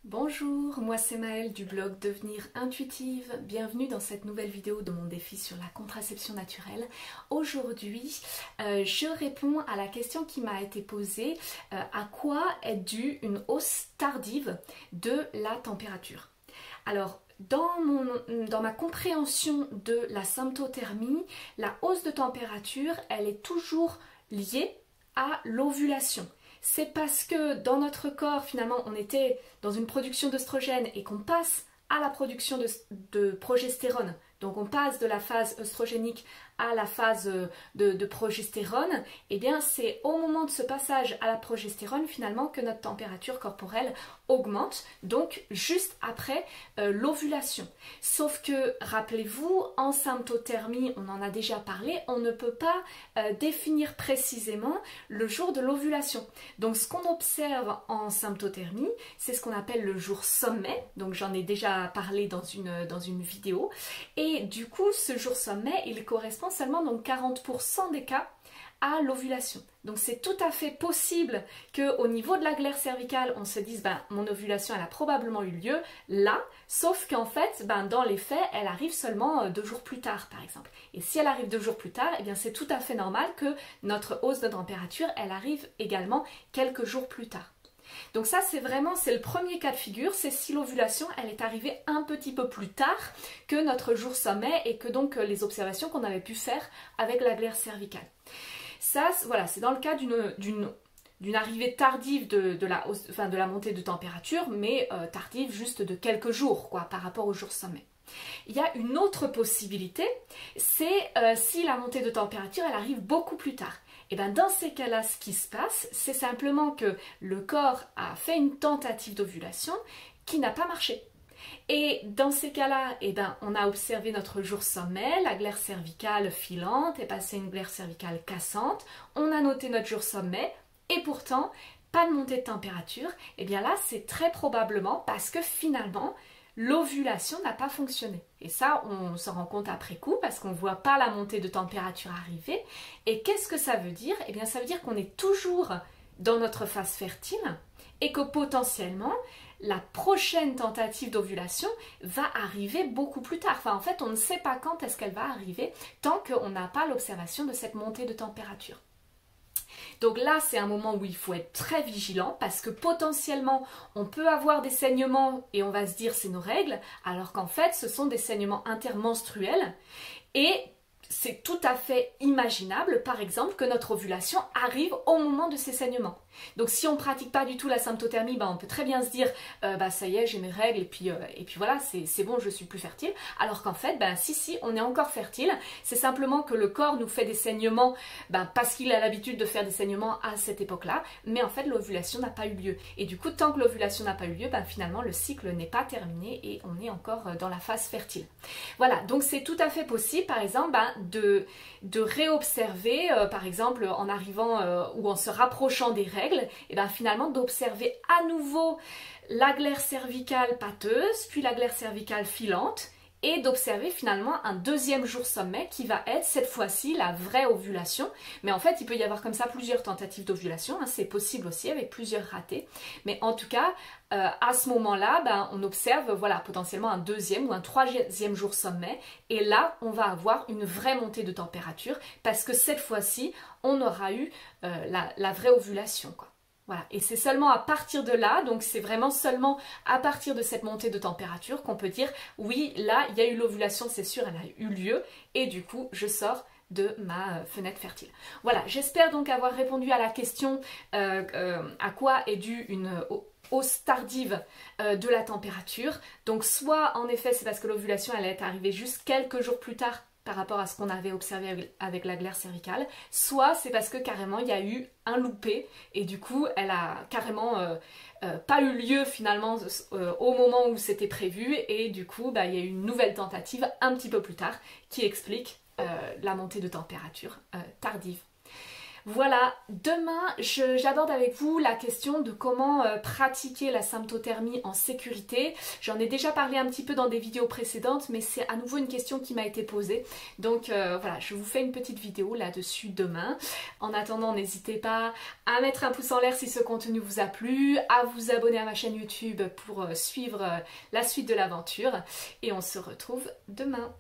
Bonjour, moi c'est Maëlle du blog Devenir Intuitive. Bienvenue dans cette nouvelle vidéo de mon défi sur la contraception naturelle. Aujourd'hui, je réponds à la question qui m'a été posée, à quoi est due une hausse tardive de la température? Alors, dans ma compréhension de la symptothermie, la hausse de température, elle est toujours liée à l'ovulation. C'est parce que dans notre corps, finalement, on était dans une production d'œstrogène et qu'on passe à la production de progestérone. Donc on passe de la phase œstrogénique à la phase de progestérone, et bien c'est au moment de ce passage à la progestérone finalement que notre température corporelle augmente, donc juste après l'ovulation. Sauf que, rappelez-vous, en symptothermie, on en a déjà parlé, on ne peut pas définir précisément le jour de l'ovulation. Donc ce qu'on observe en symptothermie, c'est ce qu'on appelle le jour sommet, donc j'en ai déjà parlé dans une vidéo, et du coup ce jour sommet, il correspond seulement dans 40% des cas à l'ovulation. Donc c'est tout à fait possible qu'au niveau de la glaire cervicale, on se dise mon ovulation elle a probablement eu lieu là, sauf qu'en fait dans les faits elle arrive seulement 2 jours plus tard par exemple. Et si elle arrive 2 jours plus tard, eh bien c'est tout à fait normal que notre hausse de température elle arrive également quelques jours plus tard. Donc ça c'est le premier cas de figure, c'est si l'ovulation elle est arrivée un petit peu plus tard que notre jour sommet et que donc les observations qu'on avait pu faire avec la glaire cervicale. Ça voilà, c'est dans le cas d'une arrivée tardive de la montée de température, mais tardive juste de quelques jours par rapport au jour sommet. Il y a une autre possibilité, c'est si la montée de température elle arrive beaucoup plus tard. Et bien dans ces cas-là, ce qui se passe, c'est simplement que le corps a fait une tentative d'ovulation qui n'a pas marché. Et dans ces cas-là, on a observé notre jour sommet, la glaire cervicale filante est passée une glaire cervicale cassante, on a noté notre jour sommet et pourtant pas de montée de température. Et bien là, c'est très probablement parce que finalement, l'ovulation n'a pas fonctionné. Et ça, on se rend compte après coup parce qu'on ne voit pas la montée de température arriver. Et qu'est-ce que ça veut dire? Eh bien, ça veut dire qu'on est toujours dans notre phase fertile et que potentiellement, la prochaine tentative d'ovulation va arriver beaucoup plus tard. Enfin, en fait, on ne sait pas quand est-ce qu'elle va arriver tant qu'on n'a pas l'observation de cette montée de température. Donc là, c'est un moment où il faut être très vigilant parce que potentiellement, on peut avoir des saignements et on va se dire c'est nos règles, alors qu'en fait, ce sont des saignements intermenstruels et c'est tout à fait imaginable, par exemple, que notre ovulation arrive au moment de ces saignements. Donc si on ne pratique pas du tout la symptothermie, on peut très bien se dire ça y est, j'ai mes règles et puis voilà, c'est bon, je suis plus fertile. Alors qu'en fait, si, on est encore fertile. C'est simplement que le corps nous fait des saignements parce qu'il a l'habitude de faire des saignements à cette époque-là. Mais en fait, l'ovulation n'a pas eu lieu. Et du coup, tant que l'ovulation n'a pas eu lieu, finalement, le cycle n'est pas terminé et on est encore dans la phase fertile. Voilà, donc c'est tout à fait possible, par exemple, de réobserver, par exemple, en arrivant ou en se rapprochant des règles, et finalement d'observer à nouveau la glaire cervicale pâteuse, puis la glaire cervicale filante, et d'observer finalement un deuxième jour sommet qui va être cette fois-ci la vraie ovulation. Mais en fait, il peut y avoir comme ça plusieurs tentatives d'ovulation, c'est possible aussi avec plusieurs ratés. Mais en tout cas, à ce moment-là, on observe potentiellement un deuxième ou un troisième jour sommet. Et là, on va avoir une vraie montée de température parce que cette fois-ci, on aura eu la vraie ovulation, Voilà, et c'est seulement à partir de là, donc c'est vraiment seulement à partir de cette montée de température qu'on peut dire oui, là, il y a eu l'ovulation, c'est sûr, elle a eu lieu, et du coup, je sors de ma fenêtre fertile. Voilà, j'espère donc avoir répondu à la question à quoi est due une hausse tardive de la température. Donc soit en effet c'est parce que l'ovulation elle est arrivée juste quelques jours plus tard par rapport à ce qu'on avait observé avec la glaire cervicale, soit c'est parce que carrément il y a eu un loupé et du coup elle a carrément pas eu lieu finalement au moment où c'était prévu et du coup il y a eu une nouvelle tentative un petit peu plus tard qui explique la montée de température tardive. Voilà, demain j'aborde avec vous la question de comment pratiquer la symptothermie en sécurité. J'en ai déjà parlé un petit peu dans des vidéos précédentes, mais c'est à nouveau une question qui m'a été posée. Donc voilà, je vous fais une petite vidéo là-dessus demain. En attendant, n'hésitez pas à mettre un pouce en l'air si ce contenu vous a plu, à vous abonner à ma chaîne YouTube pour suivre la suite de l'aventure. Et on se retrouve demain.